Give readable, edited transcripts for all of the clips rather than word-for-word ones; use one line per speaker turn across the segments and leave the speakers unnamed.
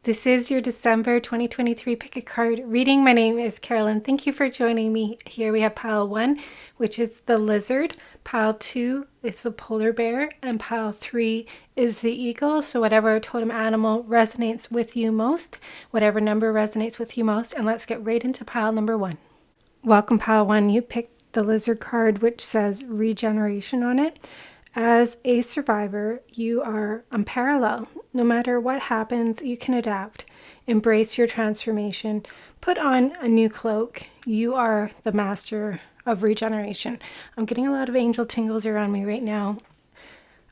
This is your December 2023 Pick a Card reading. My name is Carolyn. Thank you for joining me. Here we have pile 1, which is the lizard. Pile 2 is the polar bear. And pile 3 is the eagle. So whatever totem animal resonates with you most, whatever number resonates with you most. And let's get right into pile number 1. Welcome, pile 1. You picked the lizard card, which says regeneration on it. As a survivor, you are unparalleled. No matter what happens, you can adapt. Embrace your transformation. Put on a new cloak. You are the master of regeneration. I'm getting a lot of angel tingles around me right now.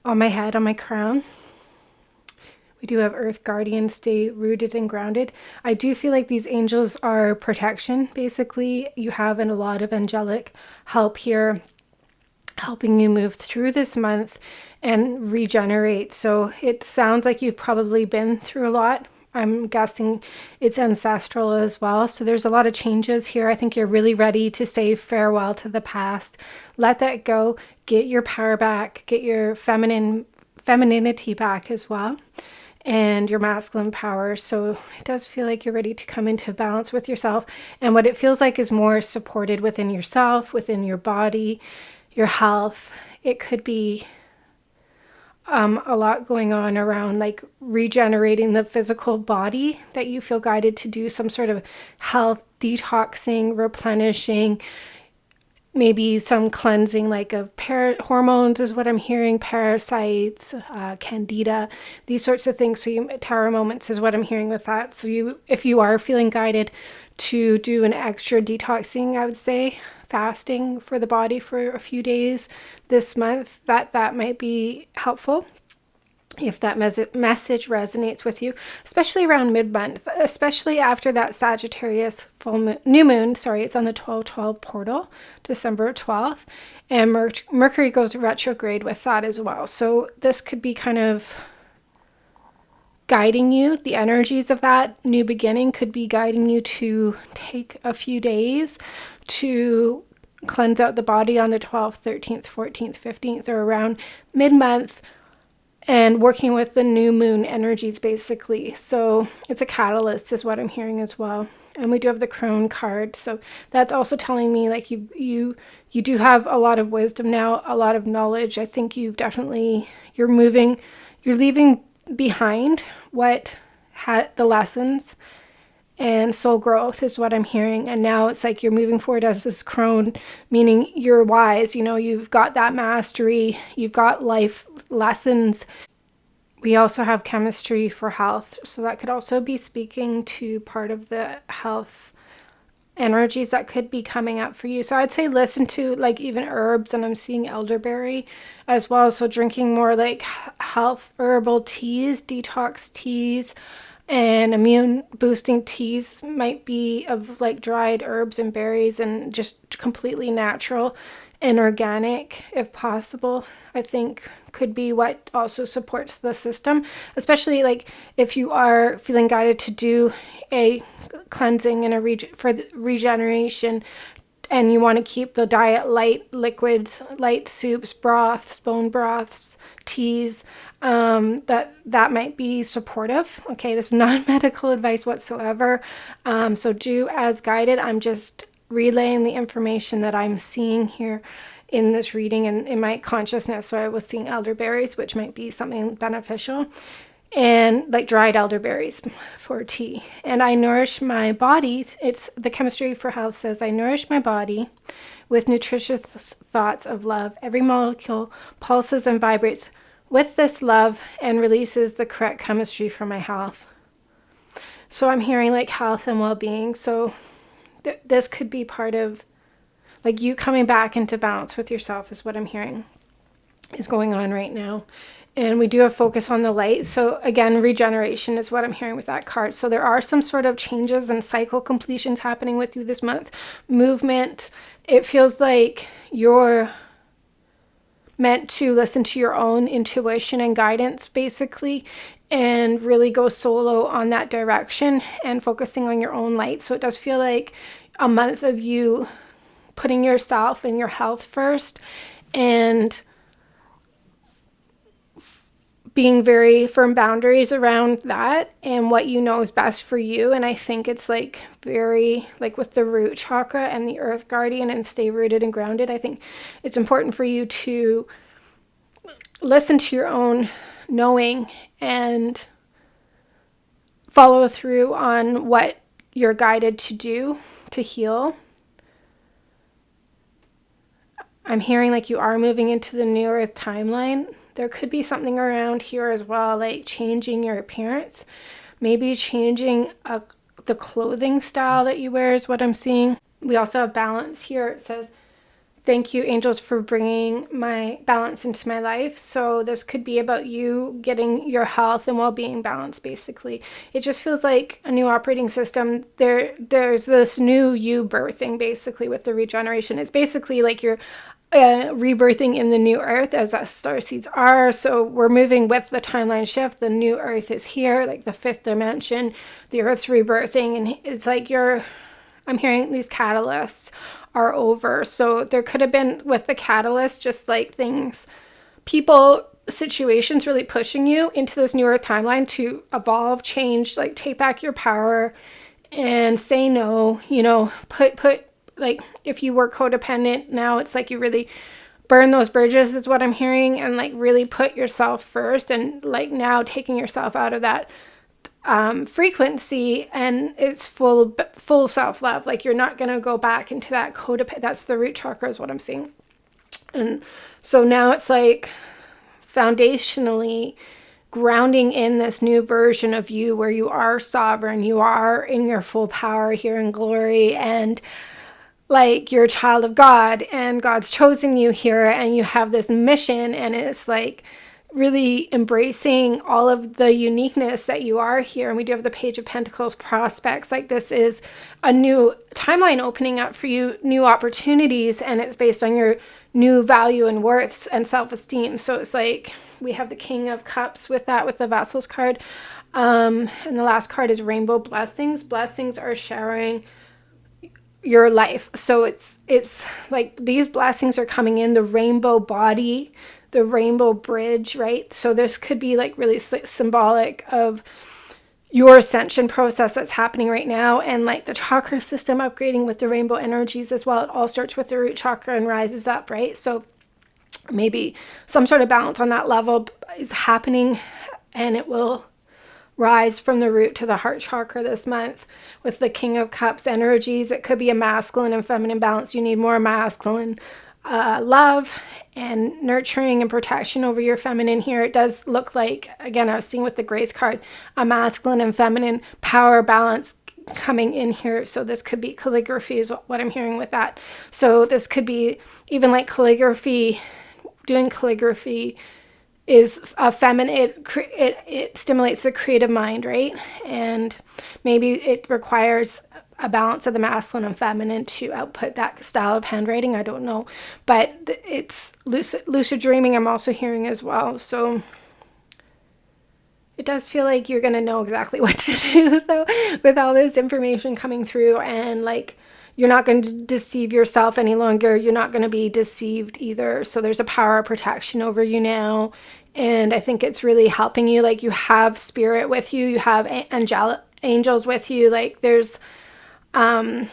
On my head, on my crown. We do have Earth Guardians, stay rooted and grounded. I do feel like these angels are protection, basically. You have a lot of angelic help here, helping you move through this month and regenerate. So it sounds like you've probably been through a lot. I'm guessing it's ancestral as well. So there's a lot of changes here. I think you're really ready to say farewell to the past. Let that go. Get your power back. Get your femininity back as well. And your masculine power. So it does feel like you're ready to come into balance with yourself. And what it feels like is more supported within yourself, within your body, your health. It could be a lot going on around like regenerating the physical body, that you feel guided to do some sort of health detoxing, replenishing, maybe some cleansing like of hormones is what I'm hearing, parasites, candida, these sorts of things. So tower moments is what I'm hearing with that. So if you are feeling guided to do an extra detoxing, I would say fasting for the body for a few days this month, that might be helpful if that message resonates with you, especially around mid-month, especially after that Sagittarius new moon. It's on the 12/12 portal, December 12th, and Mercury goes retrograde with that as well. So this could be kind of guiding you. The energies of that new beginning could be guiding you to take a few days to cleanse out the body on the 12th, 13th, 14th, 15th, or around mid-month, and working with the new moon energies basically. So it's a catalyst is what I'm hearing as well. And we do have the crone card. So that's also telling me like you do have a lot of wisdom now, a lot of knowledge. I think you're leaving behind what had the lessons and soul growth is what I'm hearing. And now it's like you're moving forward as this crone, meaning you're wise. You've got that mastery, you've got life lessons. We also have chemistry for health. So that could also be speaking to part of the health energies that could be coming up for you. So I'd say listen to like even herbs, and I'm seeing elderberry as well. So drinking more like health herbal teas, detox teas, and immune boosting teas might be of like dried herbs and berries, and just completely natural and organic if possible. I think could be what also supports the system, especially like if you are feeling guided to do a cleansing and for the regeneration, and you want to keep the diet light, liquids, light soups, broths, bone broths, teas, that might be supportive. Okay, this is not medical advice whatsoever. So do as guided. I'm just relaying the information that I'm seeing here in this reading and in my consciousness. So I was seeing elderberries, which might be something beneficial, and like dried elderberries for tea. And I nourish my body. It's the chemistry for health says, I nourish my body with nutritious thoughts of love. Every molecule pulses and vibrates with this love and releases the correct chemistry for my health. So I'm hearing like health and well-being. So this could be part of like you coming back into balance with yourself is what I'm hearing is going on right now. And we do have focus on the light. So again, regeneration is what I'm hearing with that card. So there are some sort of changes and cycle completions happening with you this month. Movement. It feels like you're meant to listen to your own intuition and guidance basically, and really go solo on that direction and focusing on your own light. So it does feel like a month of you putting yourself and your health first, and being very firm boundaries around that and what you know is best for you. And I think it's like very, like with the root chakra and the earth guardian and stay rooted and grounded, I think it's important for you to listen to your own knowing and follow through on what you're guided to do to heal. I'm hearing like you are moving into the new earth timeline. There could be something around here as well, like changing your appearance, maybe changing the clothing style that you wear is what I'm seeing. We also have balance here. It says, thank you, angels, for bringing my balance into my life. So this could be about you getting your health and well-being balanced, basically. It just feels like a new operating system. There's this new you birthing, basically, with the regeneration. It's basically like you're rebirthing in the new earth, as us starseeds are. So we're moving with the timeline shift. The new earth is here, like the fifth dimension. The earth's rebirthing, and it's like I'm hearing these catalysts are over. So there could have been, with the catalyst, just like things, people, situations really pushing you into this new earth timeline to evolve, change, like take back your power and say no, put like if you were codependent, now it's like you really burn those bridges is what I'm hearing, and like really put yourself first, and like now taking yourself out of that frequency, and it's full self-love. Like you're not going to go back into that codependent. That's the root chakra is what I'm seeing. And so now it's like foundationally grounding in this new version of you where you are sovereign, you are in your full power here in glory, and like you're a child of God and God's chosen you here and you have this mission, and it's like really embracing all of the uniqueness that you are here. And we do have the Page of Pentacles prospects. Like this is a new timeline opening up for you, new opportunities, and it's based on your new value and worth and self-esteem. So it's like we have the King of Cups with that, with the Vessels card. And the last card is Rainbow Blessings. Blessings are showering your life. So it's like these blessings are coming in, the rainbow body, the rainbow bridge, right? So this could be like really symbolic of your ascension process that's happening right now, and like the chakra system upgrading with the rainbow energies as well. It all starts with the root chakra and rises up, right? So maybe some sort of balance on that level is happening, and it will rise from the root to the heart chakra this month with the King of Cups energies. It could be a masculine and feminine balance. You need more masculine love and nurturing and protection over your feminine here. It does look like, again, I was seeing with the Grace card, a masculine and feminine power balance coming in here. So this could be calligraphy is what I'm hearing with that. So this could be even like calligraphy, doing calligraphy is a feminine, it stimulates the creative mind, right? And maybe it requires a balance of the masculine and feminine to output that style of handwriting. I don't know, but it's lucid dreaming I'm also hearing as well. So it does feel like you're going to know exactly what to do though with all this information coming through, and like you're not going to deceive yourself any longer. You're not going to be deceived either. So there's a power of protection over you now. And I think it's really helping you. Like you have spirit with you. You have angels with you. Like there's love.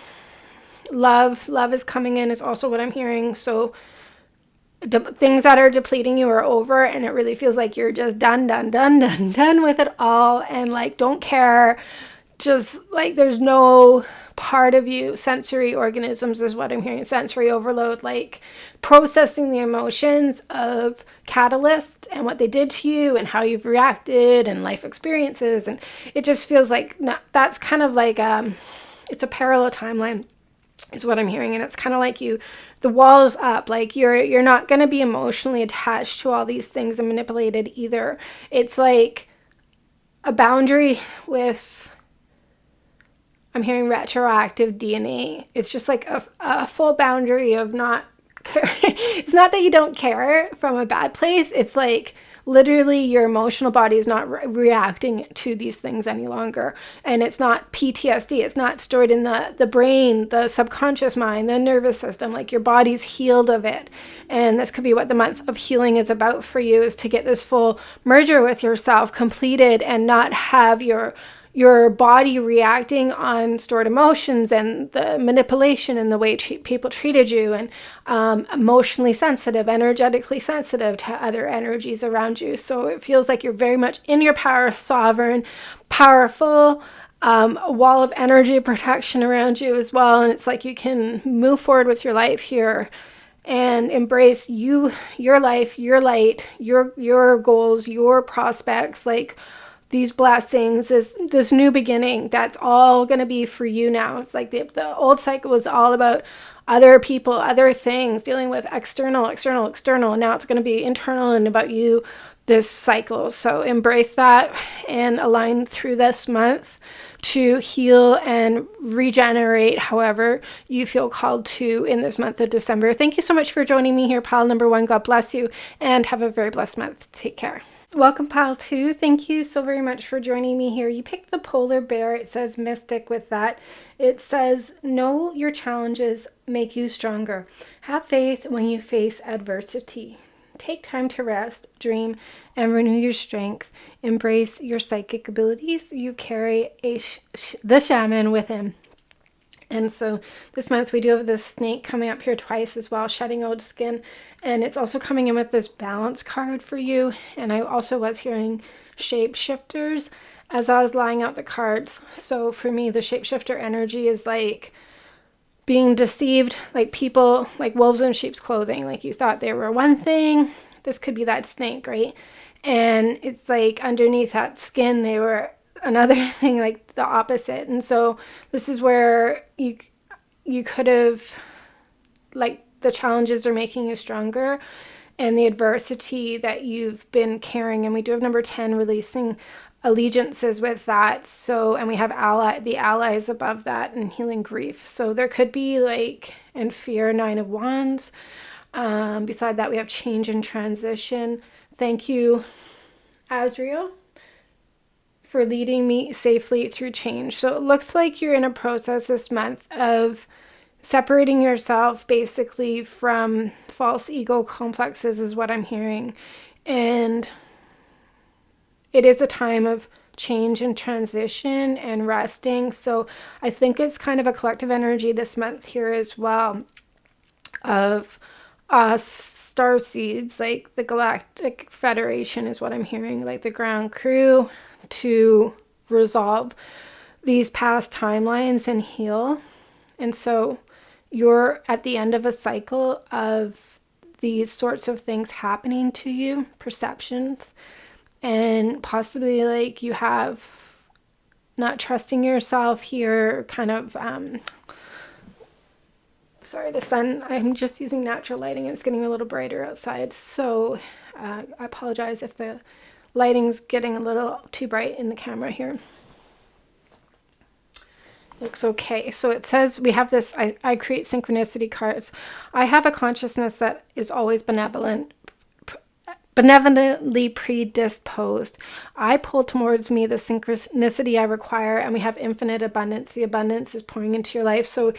Love is coming in is also what I'm hearing. So things that are depleting you are over. And it really feels like you're just done with it all. And like, don't care. Just like there's no part of you, sensory organisms is what I'm hearing, sensory overload, like processing the emotions of catalysts and what they did to you and how you've reacted and life experiences. And it just feels like that's kind of like it's a parallel timeline is what I'm hearing. And it's kind of like the wall's up, like you're not going to be emotionally attached to all these things and manipulated either. It's like a boundary with, I'm hearing retroactive DNA. It's just like a full boundary of not care. It's not that you don't care from a bad place. It's like literally your emotional body is not reacting to these things any longer. And it's not PTSD. It's not stored in the brain, the subconscious mind, the nervous system. Like, your body's healed of it. And this could be what the month of healing is about for you, is to get this full merger with yourself completed and not have your body reacting on stored emotions and the manipulation and the way people treated you, and emotionally sensitive, energetically sensitive to other energies around you. So it feels like you're very much in your power, sovereign, powerful, a wall of energy protection around you as well. And it's like you can move forward with your life here and embrace your life, your light, your goals, your prospects, like these blessings, this new beginning. That's all going to be for you now. It's like the old cycle was all about other people, other things, dealing with external. And now it's going to be internal and about you, this cycle. So embrace that and align through this month to heal and regenerate however you feel called to in this month of December. Thank you so much for joining me here, pile number 1. God bless you and have a very blessed month. Take care. Welcome, pile 2. Thank you so very much for joining me here. You picked the polar bear. It says mystic with that. It says, know your challenges make you stronger. Have faith when you face adversity. Take time to rest, dream, and renew your strength. Embrace your psychic abilities. You carry the shaman with him. And so this month we do have this snake coming up here twice as well, shedding old skin. And it's also coming in with this balance card for you. And I also was hearing shapeshifters as I was laying out the cards. So for me, the shapeshifter energy is like being deceived, like people, like wolves in sheep's clothing. Like you thought they were one thing. This could be that snake, right? And it's like underneath that skin, they were another thing, like the opposite. And so this is where you could have, like, the challenges are making you stronger and the adversity that you've been carrying. And we do have number 10, releasing allegiances with that. So, and we have the allies above that, and healing grief. So there could be like, and fear, 9 of Wands. Beside that, we have change and transition. Thank you, Azrael, for leading me safely through change. So it looks like you're in a process this month of separating yourself basically from false ego complexes is what I'm hearing. And it is a time of change and transition and resting. So I think it's kind of a collective energy this month here as well of star seeds, like the Galactic Federation is what I'm hearing, like the ground crew, to resolve these past timelines and heal. And so you're at the end of a cycle of these sorts of things happening to you, perceptions, and possibly like you have not trusting yourself here, kind of, sorry, the sun, I'm just using natural lighting and it's getting a little brighter outside. So I apologize if the lighting's getting a little too bright in the camera here. Looks okay. So it says we have this, I create synchronicity cards. I have a consciousness that is always benevolently predisposed. I pull towards me the synchronicity I require, and we have infinite abundance. The abundance is pouring into your life. So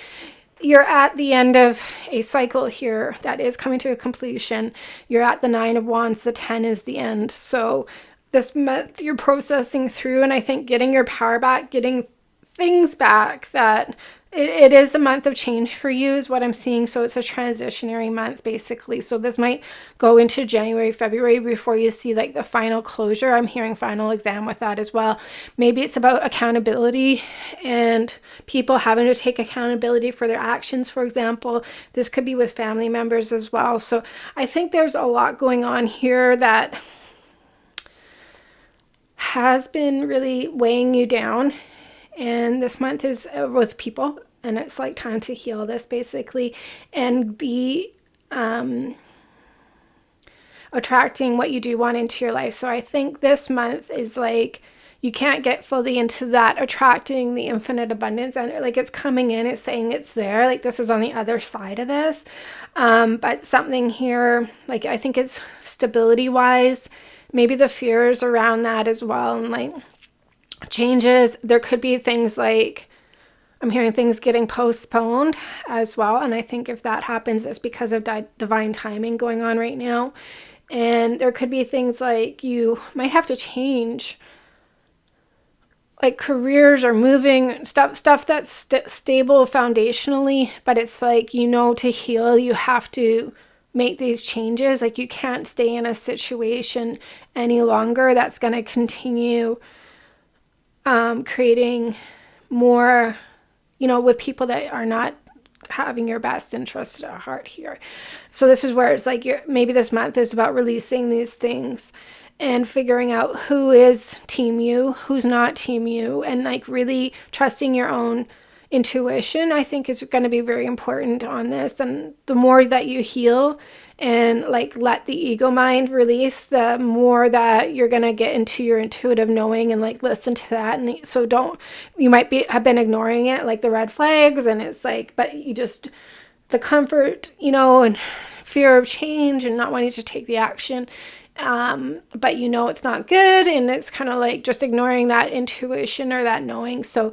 you're at the end of a cycle here that is coming to a completion. You're at the 9 of Wands. The 10 is the end. So this month you're processing through, and I think getting your power back, getting things back, that it is a month of change for you is what I'm seeing. So it's a transitionary month basically. So this might go into January, February before you see like the final closure. I'm hearing final exam with that as well. Maybe it's about accountability and people having to take accountability for their actions, for example. This could be with family members as well. So I think there's a lot going on here that has been really weighing you down. And this month is with people, and it's like time to heal this basically and be attracting what you do want into your life. So I think this month is like, you can't get fully into that attracting the infinite abundance, and like it's coming in, it's saying it's there, like this is on the other side of this. But something here, like I think it's stability wise, maybe the fears around that as well, and like changes. There could be things like, I'm hearing things getting postponed as well. And I think if that happens, it's because of divine timing going on right now. And there could be things like you might have to change, like careers or moving, stuff that's stable foundationally. But it's like, you know, to heal, you have to make these changes. Like you can't stay in a situation any longer that's going to continue creating more, you know, with people that are not having your best interest at heart here. So this is where it's like maybe this month is about releasing these things and figuring out who is team you, who's not team you, and like really trusting your own intuition, I think, is going to be very important on this. And the more that you heal and like let the ego mind release, the more that you're going to get into your intuitive knowing and like listen to that. And so you might have been ignoring it, like the red flags, and it's like, but you just, the comfort, you know, and fear of change and not wanting to take the action. But you know, it's not good. And it's kind of like just ignoring that intuition or that knowing. So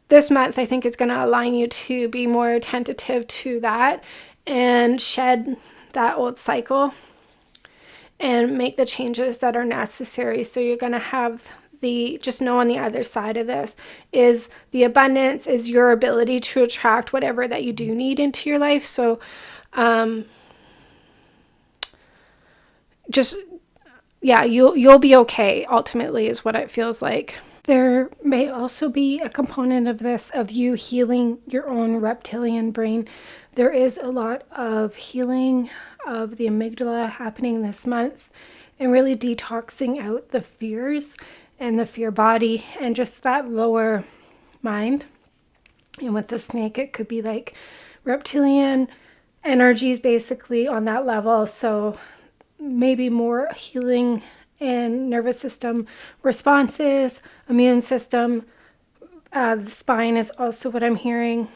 this month, I think, is going to align you to be more attentive to that and shed that old cycle and make the changes that are necessary. So you're going to have just know on the other side of this is the abundance, is your ability to attract whatever that you do need into your life. So you'll be okay, ultimately, is what it feels like. There may also be a component of this of you healing your own reptilian brain. There is a lot of healing of the amygdala happening this month and really detoxing out the fears and the fear body and just that lower mind. And with the snake, it could be like reptilian energies basically on that level. So maybe more healing and nervous system responses, immune system. The spine is also what I'm hearing.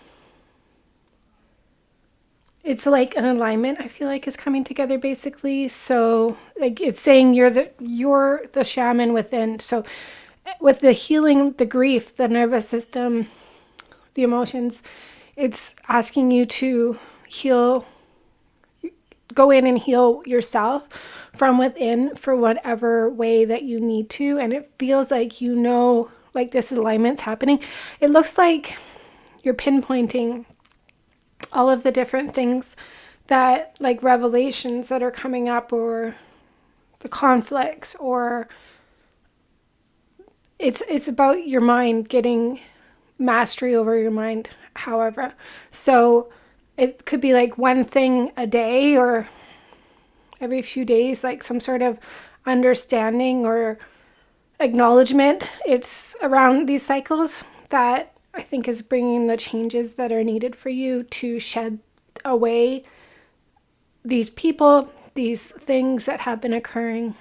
It's like an alignment, I feel like, is coming together basically. So like it's saying you're the shaman within. So with the healing, the grief, the nervous system, the emotions, it's asking you to heal, go in and heal yourself from within for whatever way that you need to. And it feels like, you know, like this alignment's happening. It looks like you're pinpointing all of the different things that, like, revelations that are coming up, or the conflicts, or it's about your mind getting mastery over your mind, however. So it could be like one thing a day or every few days, like some sort of understanding or acknowledgement. It's around these cycles that I think is bringing the changes that are needed for you to shed away these people, these things that have been occurring.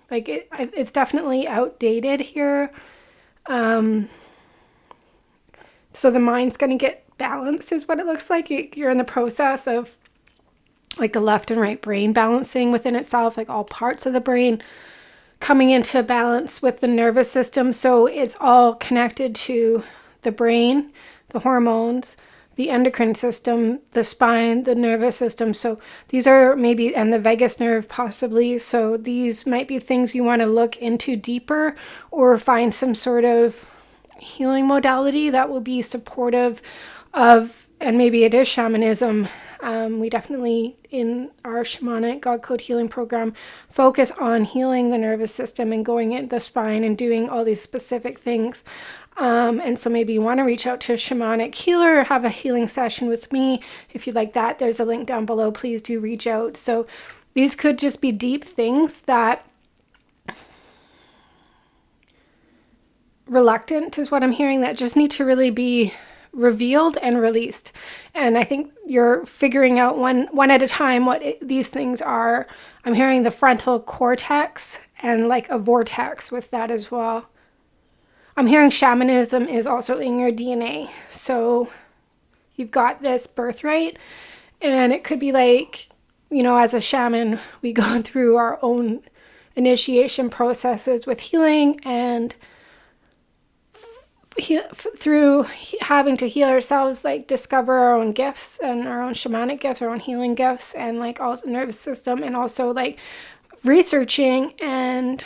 Like it's definitely outdated here. So the mind's going to get balanced is what it looks like. You're in the process of like the left and right brain balancing within itself, like all parts of the brain coming into balance with the nervous system. So it's all connected to the brain, the hormones, the endocrine system, the spine, the nervous system. So these are maybe, and the vagus nerve possibly. So these might be things you want to look into deeper or find some sort of healing modality that will be supportive of, and maybe it is shamanism. We definitely, in our shamanic God Code healing program, focus on healing the nervous system and going into the spine and doing all these specific things. And so maybe you want to reach out to a shamanic healer or have a healing session with me. If you'd like that, there's a link down below. Please do reach out. So these could just be deep things that reluctant is what I'm hearing, that just need to really be revealed and released. And I think you're figuring out one at a time what these things are. I'm hearing the frontal cortex and like a vortex with that as well. I'm hearing shamanism is also in your DNA. So you've got this birthright, and it could be like, you know, as a shaman, we go through our own initiation processes with healing, and through having to heal ourselves, like discover our own gifts and our own shamanic gifts, our own healing gifts, and like also nervous system, and also like researching and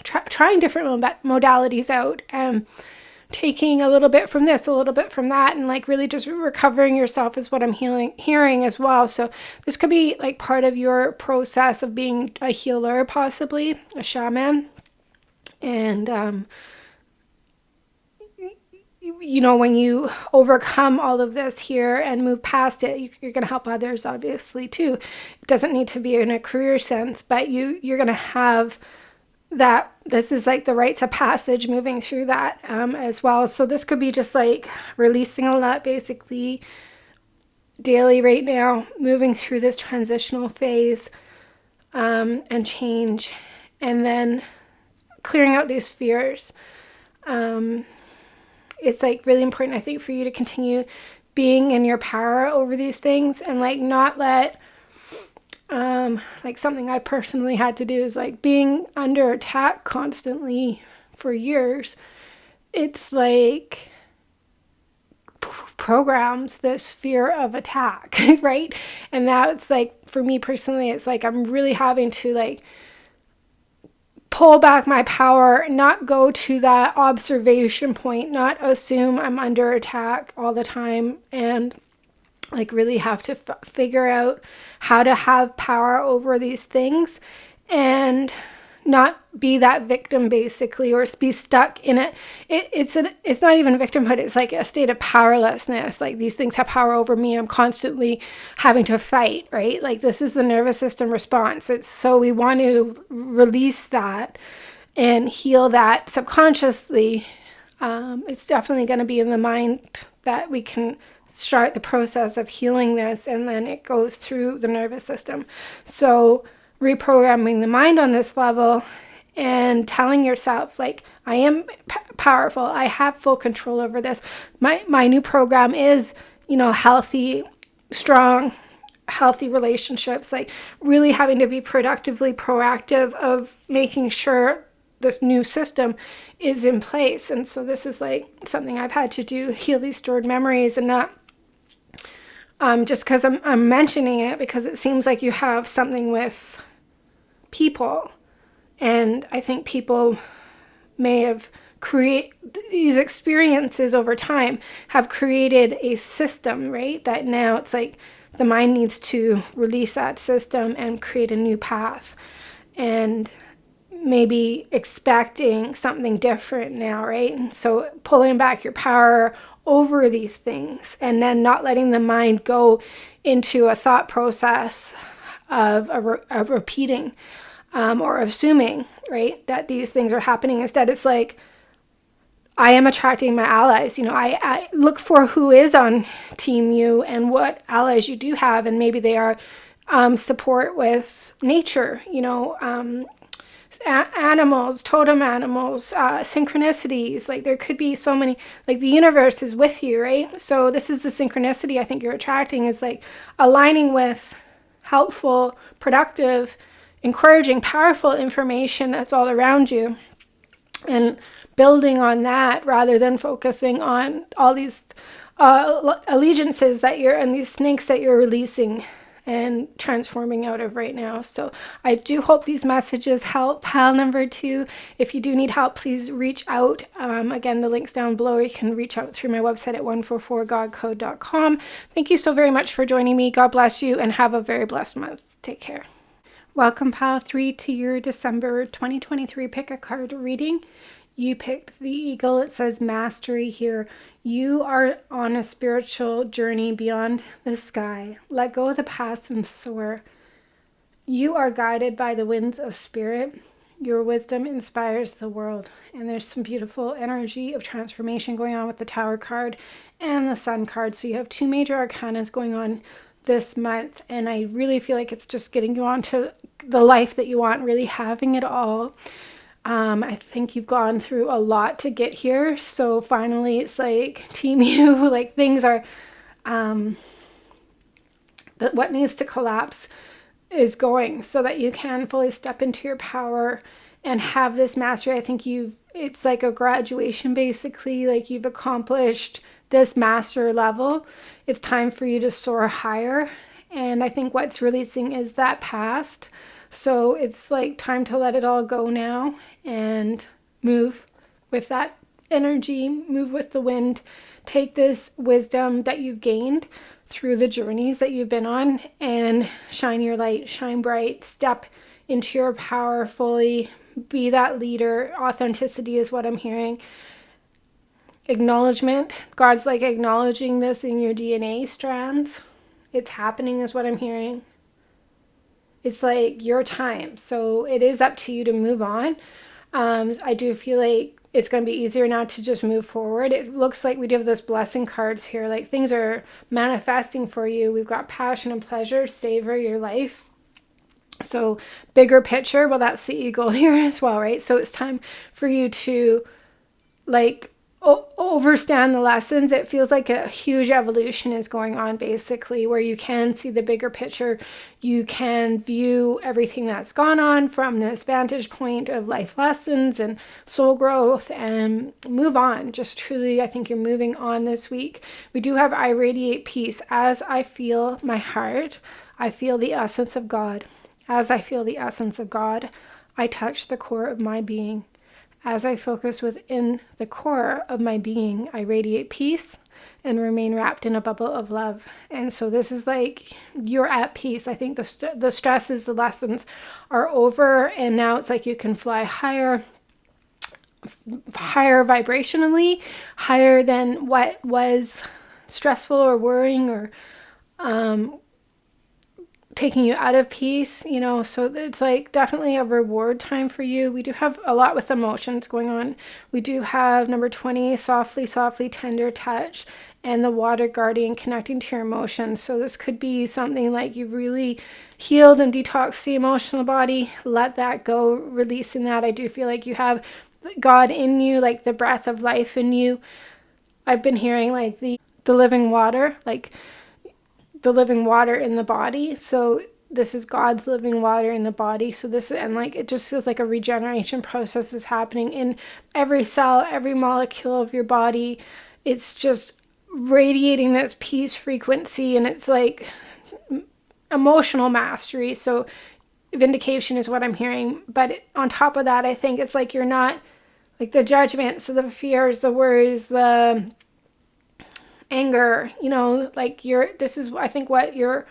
trying different modalities out, and taking a little bit from this, a little bit from that, and like really just recovering yourself is what I'm hearing as well. So this could be like part of your process of being a healer, possibly a shaman. And when you overcome all of this here and move past it, you're going to help others, obviously, too. It doesn't need to be in a career sense, but you're going to have that. This is like the rites of passage, moving through that as well. So this could be just like releasing a lot, basically, daily right now, moving through this transitional phase and change, and then clearing out these fears. It's like really important, I think, for you to continue being in your power over these things, and like not let like something I personally had to do is like being under attack constantly for years. It's like programs this fear of attack, right? And that's like, for me personally, it's like I'm really having to like pull back my power, not go to that observation point, not assume I'm under attack all the time, and like really have to figure out how to have power over these things and not be that victim, basically, or be stuck in it. It's not even victimhood. It's like a state of powerlessness. Like these things have power over me. I'm constantly having to fight, right? Like this is the nervous system response. So we want to release that and heal that subconsciously. It's definitely going to be in the mind that we can start the process of healing this, and then it goes through the nervous system. So reprogramming the mind on this level and telling yourself, like, I am powerful. I have full control over this. My new program is, healthy, strong, healthy relationships, like really having to be productively proactive of making sure this new system is in place. And so this is like something I've had to do, heal these stored memories, and not just because I'm mentioning it, because it seems like you have something with people. And I think people may have created these experiences over time, have created a system, right? That now it's like the mind needs to release that system and create a new path. And maybe expecting something different now, right? And so pulling back your power over these things, and then not letting the mind go into a thought process of repeating or assuming, right, that these things are happening. Instead, it's like, I am attracting my allies. I look for who is on Team You and what allies you do have, and maybe they are support with nature, animals, totem animals, synchronicities. Like there could be so many, like the universe is with you, right? So this is the synchronicity I think you're attracting, is like aligning with helpful, productive, encouraging, powerful information that's all around you, and building on that rather than focusing on all these allegiances that and these snakes that you're releasing and transforming out of right now. So I do hope these messages help. Pal number 2, if you do need help, please reach out. Again, the link's down below. You can reach out through my website at 144godcode.com. Thank you so very much for joining me. God bless you, and have a very blessed month. Take care. Welcome, Pal 3, to your December 2023 Pick a Card reading. You picked the Eagle. It says mastery here. You are on a spiritual journey beyond the sky. Let go of the past and soar. You are guided by the winds of spirit. Your wisdom inspires the world. And there's some beautiful energy of transformation going on with the Tower card and the Sun card. So you have 2 major arcanas going on this month. And I really feel like it's just getting you onto the life that you want, really having it all. I think you've gone through a lot to get here. So finally, it's like Team You, like things are, what needs to collapse is going, so that you can fully step into your power and have this mastery. I think it's like a graduation, basically, like you've accomplished this master level. It's time for you to soar higher. And I think what's releasing is that past. So it's like time to let it all go now and move with that energy, move with the wind. Take this wisdom that you've gained through the journeys that you've been on and shine your light, shine bright, step into your power fully, be that leader. Authenticity is what I'm hearing. Acknowledgement. God's like acknowledging this in your DNA strands. It's happening is what I'm hearing. It's like your time. So it is up to you to move on. I do feel like it's going to be easier now to just move forward. It looks like we do have this blessing cards here. Like things are manifesting for you. We've got passion and pleasure. Savor your life. So bigger picture. Well, that's the eagle here as well, right? So it's time for you to like overstand the lessons. It feels like a huge evolution is going on, basically, where you can see the bigger picture. You can view everything that's gone on from this vantage point of life lessons and soul growth and move on. Just truly, I think you're moving on this week. We do have I radiate peace. As I feel my heart, I feel the essence of God. As I feel the essence of God, I touch the core of my being. As I focus within the core of my being, I radiate peace and remain wrapped in a bubble of love. And so this is like you're at peace. I think the stresses, the lessons are over, and now it's like you can fly higher vibrationally, higher than what was stressful or worrying or taking you out of peace, you know. So it's like definitely a reward time for you. We do have a lot with emotions going on. We do have number 20, softly, tender touch, and the water guardian, connecting to your emotions. So this could be something like you've really healed and detoxed the emotional body. Let that go, releasing that. I do feel like you have God in you, like the breath of life in you. I've been hearing like the living water, like the living water in the body. So this is God's living water in the body. So this, and like it just feels like a regeneration process is happening in every cell, every molecule of your body. It's just radiating this peace frequency, and it's like emotional mastery. So vindication is what I'm hearing. But on top of that, I think it's like you're not like the judgments, so the fears, the worries, the anger, you know, like this is, I think, what you're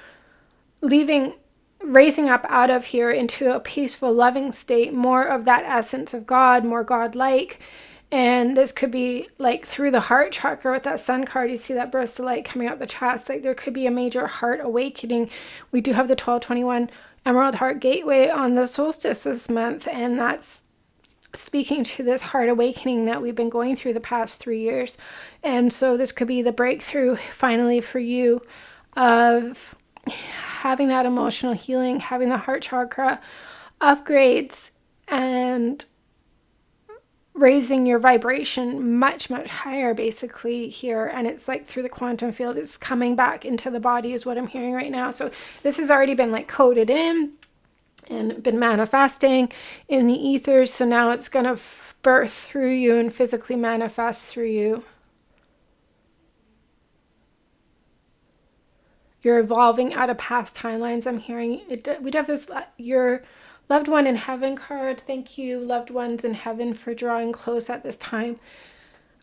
raising up out of here into a peaceful, loving state, more of that essence of God, more God-like. And this could be like through the heart chakra with that sun card. You see that burst of light coming out the chest. Like there could be a major heart awakening. We do have the 1221 Emerald Heart Gateway on the solstice this month, and that's speaking to this heart awakening that we've been going through the past 3 years. And so this could be the breakthrough finally for you of having that emotional healing, having the heart chakra upgrades, and raising your vibration much, much higher, basically, here. And it's like through the quantum field, it's coming back into the body is what I'm hearing right now. So this has already been like coded in and been manifesting in the ethers. So now it's going to birth through you and physically manifest through you. You're evolving out of past timelines. I'm hearing it. We'd have this, your loved one in heaven card. Thank you, loved ones in heaven, for drawing close at this time.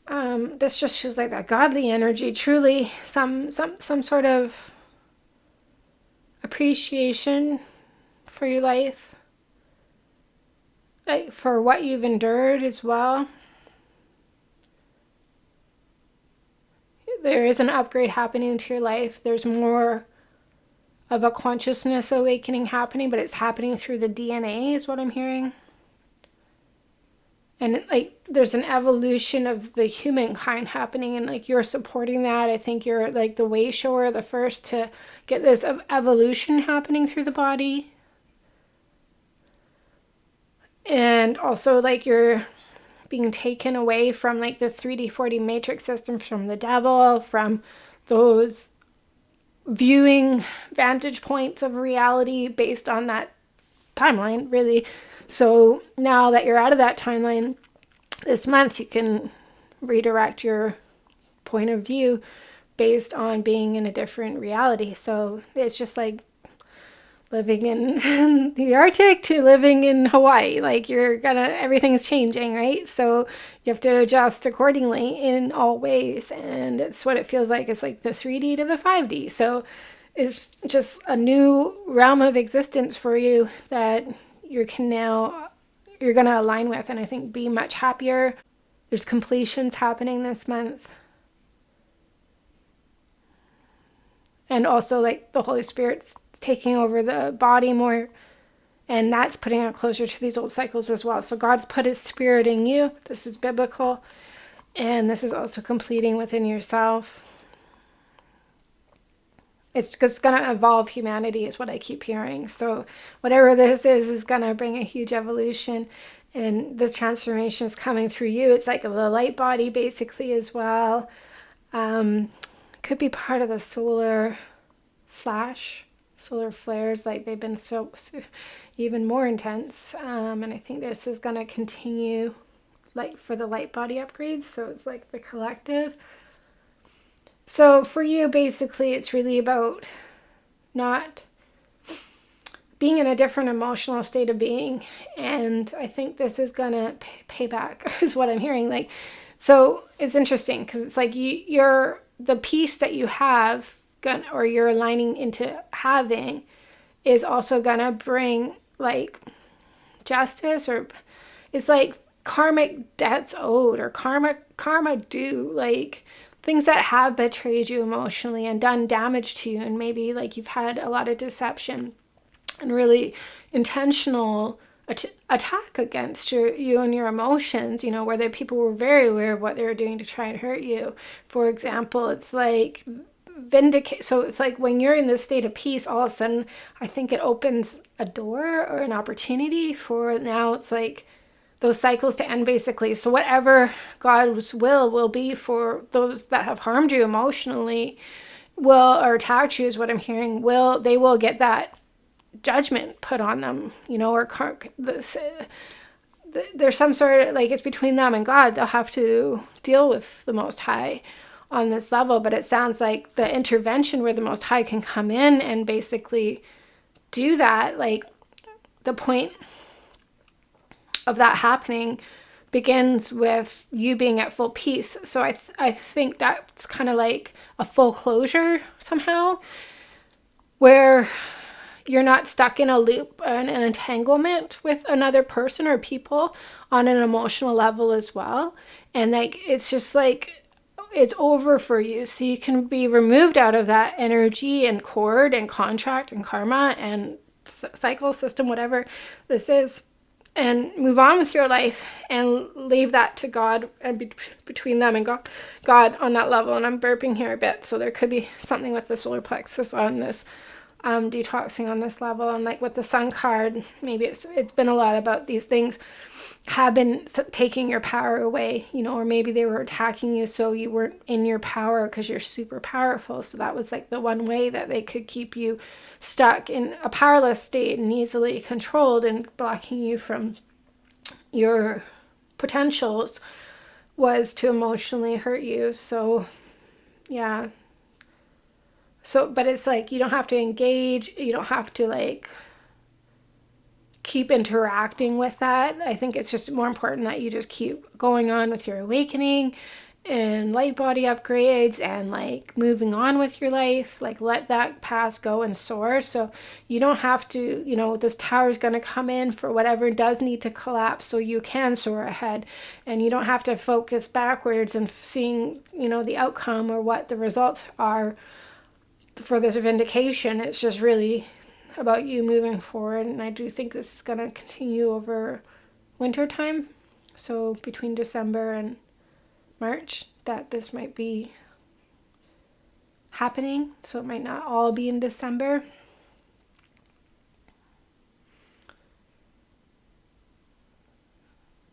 This just feels like that godly energy, truly some sort of appreciation for your life, like for what you've endured as well. There is an upgrade happening into your life. There's more of a consciousness awakening happening, but it's happening through the DNA is what I'm hearing. And like there's an evolution of the humankind happening, and like you're supporting that. I think you're like the way shower, the first to get this evolution happening through the body. And also like you're being taken away from like the 3D 4D matrix system, from the devil, from those viewing vantage points of reality based on that timeline, really. So now that you're out of that timeline this month, you can redirect your point of view based on being in a different reality. So it's just like living in the Arctic to living in Hawaii. Like everything's changing, right? So you have to adjust accordingly in all ways. And it's what it feels like. It's like the 3D to the 5D. So it's just a new realm of existence for you that you're going to align with, and I think be much happier. There's completions happening this month. And also like the Holy Spirit's taking over the body more, and that's putting it closer to these old cycles as well. So God's put his spirit in you. This is biblical. And this is also completing within yourself. It's just going to evolve humanity is what I keep hearing. So whatever this is going to bring a huge evolution. And this transformation is coming through you. It's like the light body basically as well. Could be part of the solar flares, like they've been so even more intense. And I think this is going to continue like for the light body upgrades. So it's like the collective. So for you, basically, it's really about not being in a different emotional state of being. And I think this is going to pay back is what I'm hearing. Like, so it's interesting because it's like you're the peace that you have or you're aligning into having is also going to bring like justice, or it's like karmic debts owed or karma due, like things that have betrayed you emotionally and done damage to you. And maybe like you've had a lot of deception and really intentional attack against you and your emotions, where the people were very aware of what they were doing to try and hurt you. For example, it's like vindicate. So it's like when you're in this state of peace, all of a sudden, I think it opens a door or an opportunity for now. It's like those cycles to end basically. So whatever God's will be for those that have harmed you emotionally or attacked you is what I'm hearing. They will get that judgment put on them, or there's some sort of like it's between them and God. They'll have to deal with the Most High on this level. But it sounds like the intervention where the Most High can come in and basically do that, like the point of that happening begins with you being at full peace. So I think that's kind of like a full closure somehow, where you're not stuck in a loop and an entanglement with another person or people on an emotional level as well. And like it's just like it's over for you. So you can be removed out of that energy and cord and contract and karma and cycle system, whatever this is, and move on with your life and leave that to God and between them and God on that level. And I'm burping here a bit, so there could be something with the solar plexus on this detoxing on this level. And like with the Sun card, maybe it's been a lot about these things have been taking your power away, or maybe they were attacking you so you weren't in your power because you're super powerful. So that was like the one way that they could keep you stuck in a powerless state and easily controlled and blocking you from your potentials was to emotionally hurt you. So yeah. So, but it's like, you don't have to engage. You don't have to like keep interacting with that. I think it's just more important that you just keep going on with your awakening and light body upgrades and like moving on with your life. Like let that past go and soar. So you don't have to, this tower is going to come in for whatever does need to collapse so you can soar ahead. And you don't have to focus backwards and seeing, the outcome or what the results are for this vindication. It's just really about you moving forward. And I do think this is going to continue over winter time. So between December and March, that this might be happening. So it might not all be in December.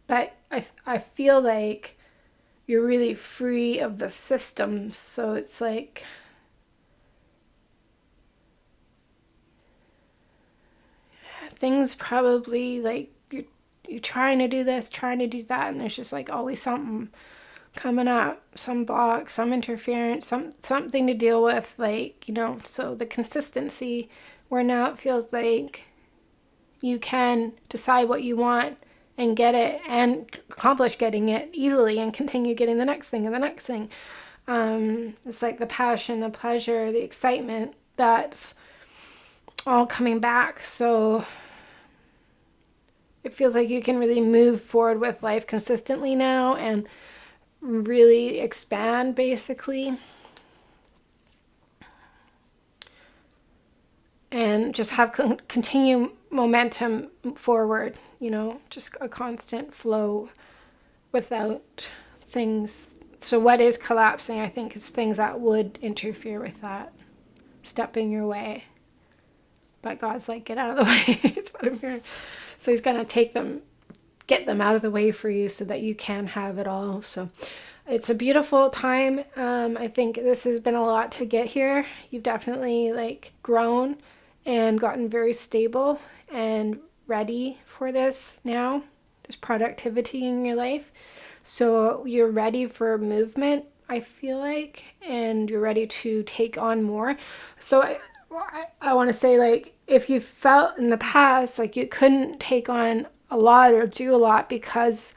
But I feel like you're really free of the systems. So it's like things probably like you're trying to do this, trying to do that, and there's just like always something coming up, some block, some interference, something to deal with, like, so the consistency where now it feels like you can decide what you want and get it and accomplish getting it easily and continue getting the next thing and the next thing. It's like the passion, the pleasure, the excitement, that's all coming back. So it feels like you can really move forward with life consistently now and really expand, basically. And just have continue momentum forward, just a constant flow without things. So what is collapsing, I think, is things that would interfere with that, step in your way. But God's like, get out of the way. It's what I'm hearing. So he's going to get them out of the way for you so that you can have it all. So it's a beautiful time. I think this has been a lot to get here. You've definitely grown and gotten very stable and ready for this now. There's productivity in your life. So you're ready for movement, I feel like, and you're ready to take on more. So I want to say, if you felt in the past like you couldn't take on a lot or do a lot because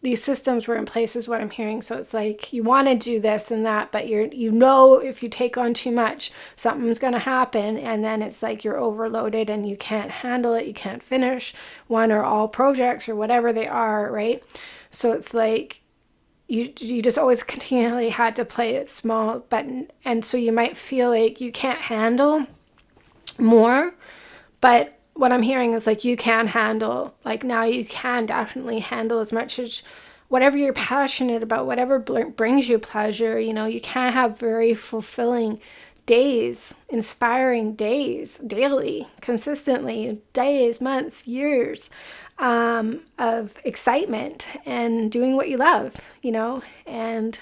these systems were in place, is what I'm hearing. So it's like you want to do this and that, but if you take on too much, something's going to happen, and then it's like you're overloaded and you can't handle it. You can't finish one or all projects or whatever they are, right? So it's like you just always continually had to play it small, and so you might feel like you can't handle more, but what I'm hearing is you can handle, now you can definitely handle as much as whatever you're passionate about, whatever brings you pleasure. You can have very fulfilling days, inspiring days, daily, consistently, days, months, years of excitement and doing what you love, and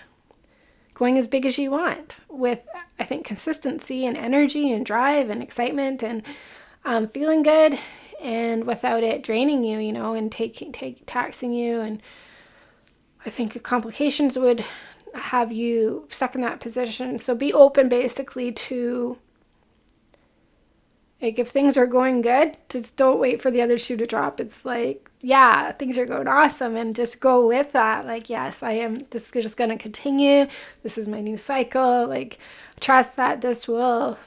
going as big as you want with, I think, consistency and energy and drive and excitement and feeling good, and without it draining you, and taxing you. And I think complications would have you stuck in that position. So be open, basically, to, if things are going good, just don't wait for the other shoe to drop. It's yeah, things are going awesome, and just go with that. Yes, this is just going to continue. This is my new cycle. Trust that this will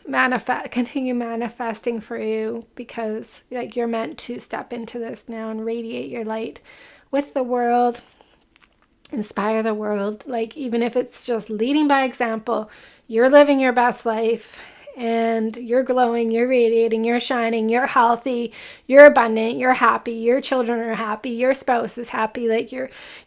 continue manifesting for you, because you're meant to step into this now and radiate your light with the world, inspire the world. Even if it's just leading by example, you're living your best life, and you're glowing, you're radiating, you're shining, you're healthy, you're abundant, you're happy, your children are happy, your spouse is happy.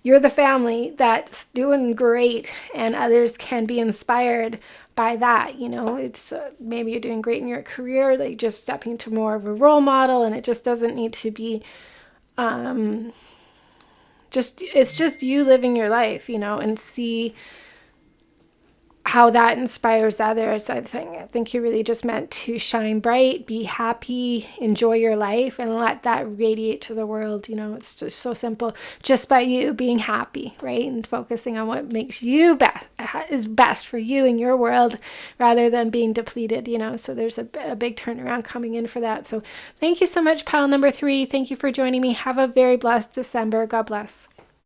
You're the family that's doing great, and others can be inspired by that. It's maybe you're doing great in your career, just stepping to more of a role model, and it just doesn't need to be it's just you living your life, and see how that inspires others. I think you're really just meant to shine bright, be happy, enjoy your life, and let that radiate to the world. It's just so simple, just by you being happy, right? And focusing on what makes you is best for you in your world, rather than being depleted, So there's a big turnaround coming in for that. So thank you so much, pile number 3. Thank you for joining me. Have a very blessed December. God bless.